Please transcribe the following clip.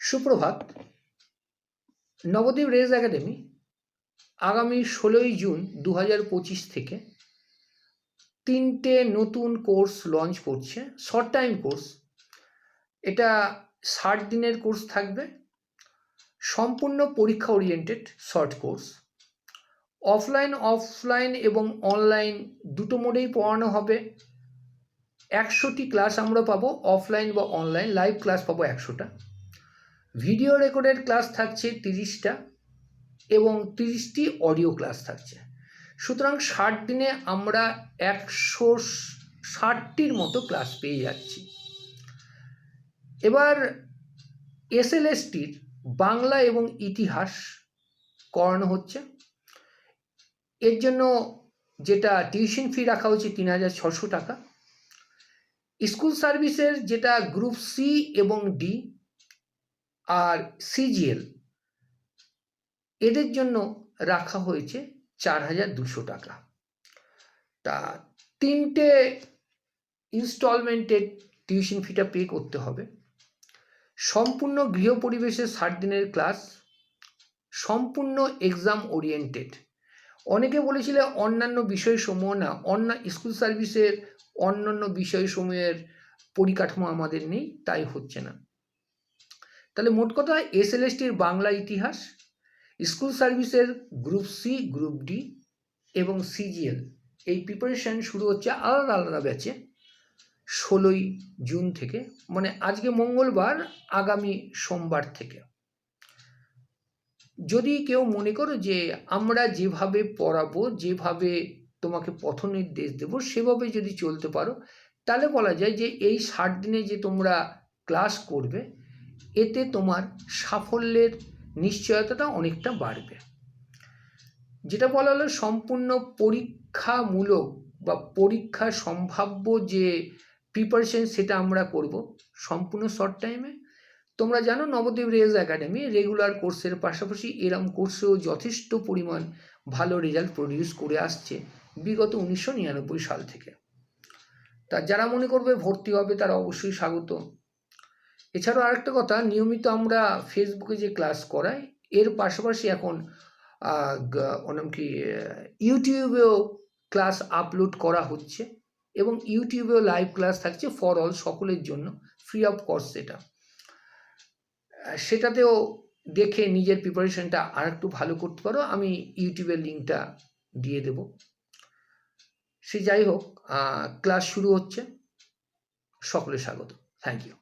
সুপ্রভাত। Nabadwip race academy আগামী 16ই June 2025 থেকে 3টে নতুন কোর্স লঞ্চ করছে। শর্ট টাইম কোর্স, এটা 60 দিনের কোর্স থাকবে, সম্পূর্ণ পরীক্ষা ওরিয়েন্টেড শর্ট কোর্স। অফলাইন এবং অনলাইন দুটো মোডেই পড়ানো হবে। 100টি ক্লাস আমরা পাবো, অফলাইন বা অনলাইন। লাইভ ক্লাস পাবো 100টা, ভিডিও রেকর্ডেড ক্লাস থাকছে 30টা এবং 30টি অডিও ক্লাস থাকছে। সুতরাং 60 দিনে আমরা 160টির মতো ক্লাস পেয়ে যাচ্ছি। এবার এসএলএসটির বাংলা এবং ইতিহাস করানো হচ্ছে। এর জন্য যেটা টিউশন ফি রাখা হচ্ছে 3600 টাকা। স্কুল সার্ভিসের যেটা গ্রুপ সি এবং ডি আর সিজিএল, এদের জন্য রাখা হয়েছে 4200 টাকা। তা 3টে ইনস্টলমেন্টে টিউশন ফিটা পে করতে হবে। সম্পূর্ণ গৃহ পরিবেশে 60 দিনের ক্লাস, সম্পূর্ণ এক্সাম ওরিয়েন্টেড। অনেকে বলেছিল অন্যান্য বিষয়সমূহ না, স্কুল সার্ভিসের অন্যান্য বিষয়সমূহের পরিকাঠামো আমাদের নেই, তাই হচ্ছে না। তাহলে মোট কথা এসএলএসটির বাংলা ইতিহাস, স্কুল সার্ভিসের গ্রুপ সি, গ্রুপ ডি এবং সিজিএল, এই প্রিপারেশান শুরু হচ্ছে আলাদা আলাদা ব্যাচে 16ই জুন থেকে, মানে আজকে মঙ্গলবার, আগামী সোমবার থেকে। যদি কেউ মনে করো যে আমরা যেভাবে পড়াবো, যেভাবে তোমাকে পথ নির্দেশ দেবো, সেভাবে যদি চলতে পারো, তাহলে বলা যায় যে এই 60 দিনে যে তোমরা ক্লাস করবে, এতে তোমার সাফল্যের নিশ্চয়তাটা অনেকটা বাড়বে। যেটা বলা হলো সম্পূর্ণ পরীক্ষামূলক বা পরীক্ষা সম্ভাব্য যে প্রিপারেশন, সেটা আমরা করব সম্পূর্ণ শর্ট টাইমে। তোমরা জানো নবদ্বীপ রেস একাডেমি রেগুলার কোর্সের পাশাপাশি এরম কোর্সেও যথেষ্ট পরিমাণ ভালো রেজাল্ট প্রডিউস করে আসছে বিগত 1999 সাল থেকে। তা যারা মনে করবে ভর্তি হবে তারা অবশ্যই স্বাগত। এছাড়াও আরেকটা কথা, নিয়মিত আমরা ফেসবুকে যে ক্লাস করাই, এর পাশাপাশি এখন ইউটিউবেও ক্লাস আপলোড করা হচ্ছে এবং ইউটিউবেও লাইভ ক্লাস থাকছে ফর অল, সকলের জন্য, ফ্রি অফ কস্ট। সেটাতেও দেখে নিজের প্রিপারেশনটা আর একটু ভালো করতে পারো। আমি ইউটিউবের লিঙ্কটা দিয়ে দেব। সে যাই হোক, ক্লাস শুরু হচ্ছে, সকলে স্বাগত। Thank you.